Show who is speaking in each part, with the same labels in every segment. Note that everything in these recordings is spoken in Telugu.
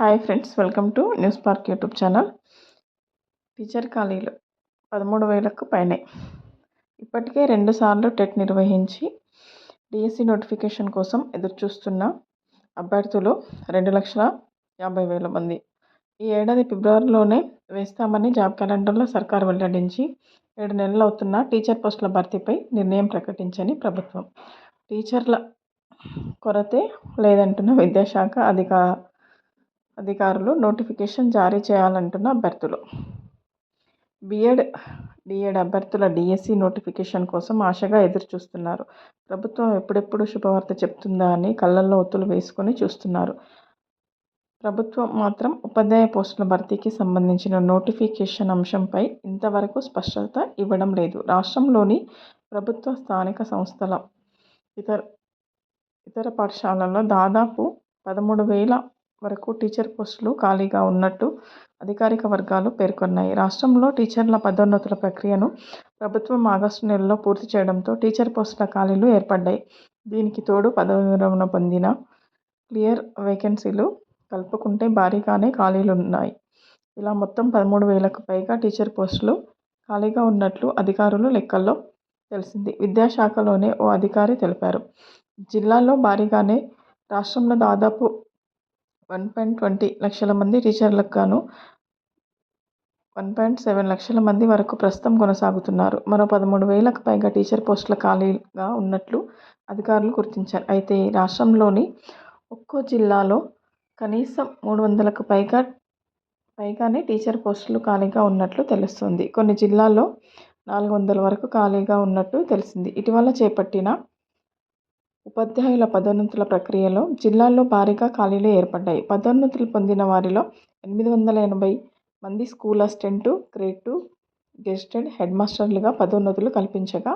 Speaker 1: Hi friends, welcome to news park YouTube channel. Teacher ఖాళీలు 13,000కు పైనే. ఇప్పటికే 2 సార్లు టెట్ నిర్వహించి డిఎస్సి నోటిఫికేషన్ కోసం ఎదురుచూస్తున్న అభ్యర్థులు 2,50,000 మంది. ఈ ఏడాది ఫిబ్రవరిలోనే వేస్తామని జాబ్ క్యాలెండర్లో సర్కారు వెల్లడించి 7 నెలలు అవుతున్న టీచర్ పోస్టుల భర్తీపై నిర్ణయం ప్రకటించని ప్రభుత్వం. టీచర్ల కొరతే లేదంటున్న విద్యాశాఖ అధికారులు నోటిఫికేషన్ జారీ చేయాలంటున్న అభ్యర్థులు. బీఎడ్, డిఎడ్ అభ్యర్థుల డిఎస్సి నోటిఫికేషన్ కోసం ఆశగా ఎదురుచూస్తున్నారు. ప్రభుత్వం ఎప్పుడెప్పుడు శుభవార్త చెప్తుందా అని కళ్లల్లో ఒత్తులు వేసుకొని చూస్తున్నారు. ప్రభుత్వం మాత్రం ఉపాధ్యాయ పోస్టుల భర్తీకి సంబంధించిన నోటిఫికేషన్ అంశంపై ఇంతవరకు స్పష్టత ఇవ్వడం లేదు. రాష్ట్రంలోని ప్రభుత్వ, స్థానిక సంస్థల, ఇతర పాఠశాలల్లో దాదాపు 13,000 వరకు టీచర్ పోస్టులు ఖాళీగా ఉన్నట్టు అధికారిక వర్గాలు పేర్కొన్నాయి. రాష్ట్రంలో టీచర్ల పదోన్నతుల ప్రక్రియను ప్రభుత్వం ఆగస్టు నెలలో పూర్తి చేయడంతో టీచర్ పోస్టుల ఖాళీలు ఏర్పడ్డాయి. దీనికి తోడు పదవీ విరమణ పొందిన క్లియర్ వేకెన్సీలు కలుపుకుంటే భారీగానే ఖాళీలున్నాయి. ఇలా మొత్తం 13,000కు పైగా టీచర్ పోస్టులు ఖాళీగా ఉన్నట్లు అధికారుల లెక్కల్లో తెలిసింది. విద్యాశాఖలోనే ఓ అధికారి తెలిపారు. జిల్లాల్లో భారీగానే రాష్ట్రంలో దాదాపు 1.20 లక్షల మంది టీచర్లకు గాను 1.7 లక్షల మంది వరకు ప్రస్తుతం కొనసాగుతున్నారు. మరో 13,000కు పైగా టీచర్ పోస్టుల ఖాళీగా ఉన్నట్లు అధికారులు గుర్తించారు. అయితే రాష్ట్రంలోని ఒక్కో జిల్లాలో కనీసం 300కు పైగానే టీచర్ పోస్టులు ఖాళీగా ఉన్నట్లు తెలుస్తోంది. కొన్ని జిల్లాల్లో 400 వరకు ఖాళీగా ఉన్నట్టు తెలిసింది. ఇటీవల చేపట్టిన ఉపాధ్యాయుల పదోన్నతుల ప్రక్రియలో జిల్లాల్లో భారీగా ఖాళీలు ఏర్పడ్డాయి. పదోన్నతులు పొందిన వారిలో 880 మంది school assistant, grade 2 gazetted head మాస్టర్లుగా పదోన్నతులు కల్పించగా,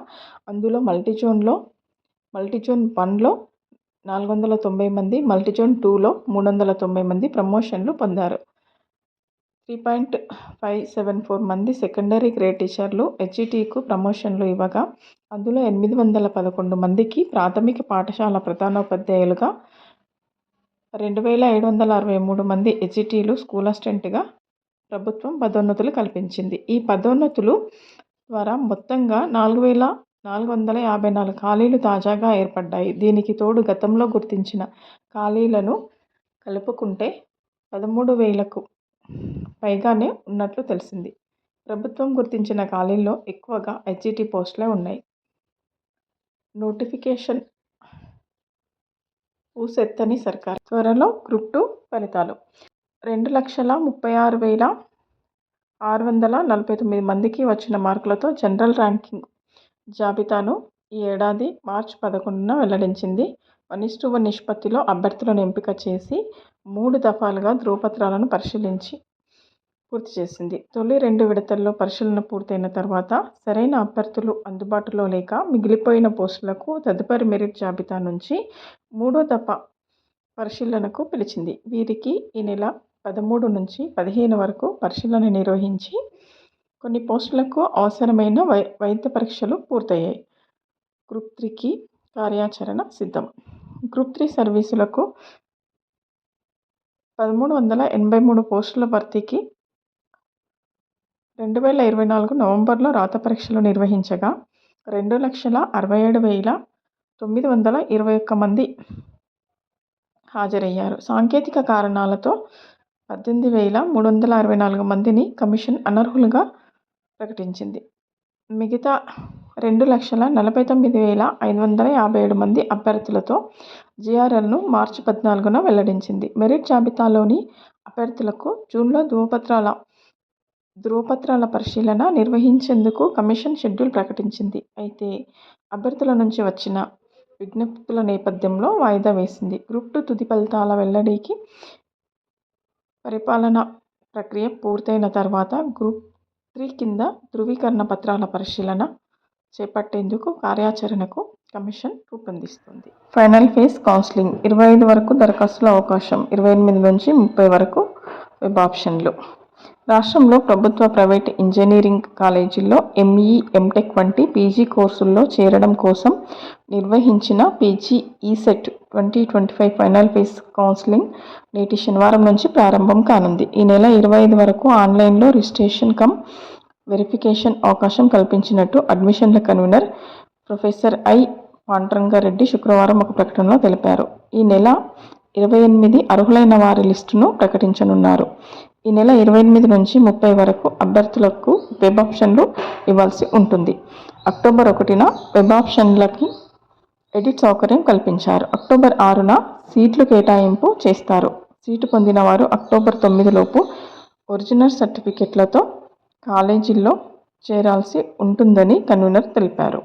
Speaker 1: అందులో మల్టీజోన్ 1లో 490 మంది, మల్టీజోన్ 2లో 390 మంది ప్రమోషన్లు పొందారు. 3.574 మంది సెకండరీ గ్రేడ్ టీచర్లు హెచ్ఈటీకు ప్రమోషన్లు ఇవ్వగా, అందులో 811 మందికి ప్రాథమిక పాఠశాల ప్రధానోపాధ్యాయులుగా, 2,763 మంది హెచ్ఈటీలు స్కూల్ అసిస్టెంట్గా ప్రభుత్వం పదోన్నతులు కల్పించింది. ఈ పదోన్నతుల ద్వారా మొత్తంగా 4,454 ఖాళీలు తాజాగా ఏర్పడ్డాయి. దీనికి తోడు గతంలో గుర్తించిన ఖాళీలను కలుపుకుంటే 13,000కు పైగానే ఉన్నట్లు తెలిసింది. ప్రభుత్వం గుర్తించిన ఖాళీల్లో ఎక్కువగా హెచ్ఈటీ పోస్టులే ఉన్నాయి. నోటిఫికేషన్ ఊసెత్తని సర్కార్. త్వరలో గ్రూప్ 2 ఫలితాలు. 2,36,649 మందికి వచ్చిన మార్కులతో జనరల్ ర్యాంకింగ్ జాబితాను ఈ ఏడాది మార్చి 11న వెల్లడించింది. 1:1 నిష్పత్తిలో అభ్యర్థులను ఎంపిక చేసి 3 దఫాలుగా ధ్రువపత్రాలను పరిశీలించి పూర్తి చేసింది. తొలి 2 విడతల్లో పరిశీలన పూర్తయిన తర్వాత సరైన అభ్యర్థులు అందుబాటులో లేక మిగిలిపోయిన పోస్టులకు తదుపరి మెరిట్ జాబితా నుంచి 3వ దఫా పరిశీలనకు పిలిచింది. వీరికి ఈ నెల 13 నుంచి 15 వరకు పరిశీలన నిర్వహించి కొన్ని పోస్టులకు అవసరమైన వైద్య పరీక్షలు పూర్తయ్యాయి. గ్రూప్ 3కి కార్యాచరణ సిద్ధం. గ్రూప్ 3 సర్వీసులకు 1,383 పోస్టుల భర్తీకి 2024 నవంబర్లో రాత పరీక్షలు నిర్వహించగా 2,67,921 మంది హాజరయ్యారు. సాంకేతిక కారణాలతో 18,364 మందిని కమిషన్ అనర్హులుగా ప్రకటించింది. మిగతా 2,49,557 మంది అభ్యర్థులతో జీఆర్ఎల్ను మార్చి 14న వెల్లడించింది. మెరిట్ జాబితాలోని అభ్యర్థులకు జూన్లో ధ్రువపత్రాల పరిశీలన నిర్వహించేందుకు కమిషన్ షెడ్యూల్ ప్రకటించింది. అయితే అభ్యర్థుల నుంచి వచ్చిన విజ్ఞప్తుల నేపథ్యంలో వాయిదా వేసింది. గ్రూప్ 2 తుది ఫలితాల వెల్లడికి పరిపాలనా ప్రక్రియ పూర్తయిన తర్వాత గ్రూప్ 3 కింద ధ్రువీకరణ పత్రాల పరిశీలన చేపట్టేందుకు కార్యాచరణకు కమిషన్ రూపొందిస్తుంది. Final phase counselling. 25 వరకు దరఖాస్తుల అవకాశం. 28 నుంచి 30 వరకు వెబ్ ఆప్షన్లు. రాష్ట్రంలో ప్రభుత్వ, ప్రైవేటు ఇంజనీరింగ్ కాలేజీల్లో ఎంఈ, ఎంటెక్ వంటి పీజీ కోర్సుల్లో చేరడం కోసం నిర్వహించిన PG ECET 2025 final phase counselling నేటి శనివారం నుంచి ప్రారంభం కానుంది. ఈ నెల 25 వరకు ఆన్లైన్లో రిజిస్ట్రేషన్ వెరిఫికేషన్ అవకాశం కల్పించినట్టు అడ్మిషన్ల కన్వీనర్ ప్రొఫెసర్ ఐ. పాండురంగారెడ్డి శుక్రవారం ఒక ప్రకటనలో తెలిపారు. ఈ నెల 28 అర్హులైన వారి లిస్టును ప్రకటించనున్నారు. ఈ నెల 28 నుంచి 30 వరకు అభ్యర్థులకు వెబ్ ఆప్షన్లు ఇవ్వాల్సి ఉంటుంది. అక్టోబర్ 1న వెబ్ ఆప్షన్లకి ఎడిట్ సౌకర్యం కల్పించారు. అక్టోబర్ 6న సీట్లు కేటాయింపు చేస్తారు. సీటు పొందిన వారు అక్టోబర్ 9 లోపు ఒరిజినల్ సర్టిఫికెట్లతో కాలేజీల్లో చేరాల్సి ఉంటుందని కన్వీనర్ తెలిపారు.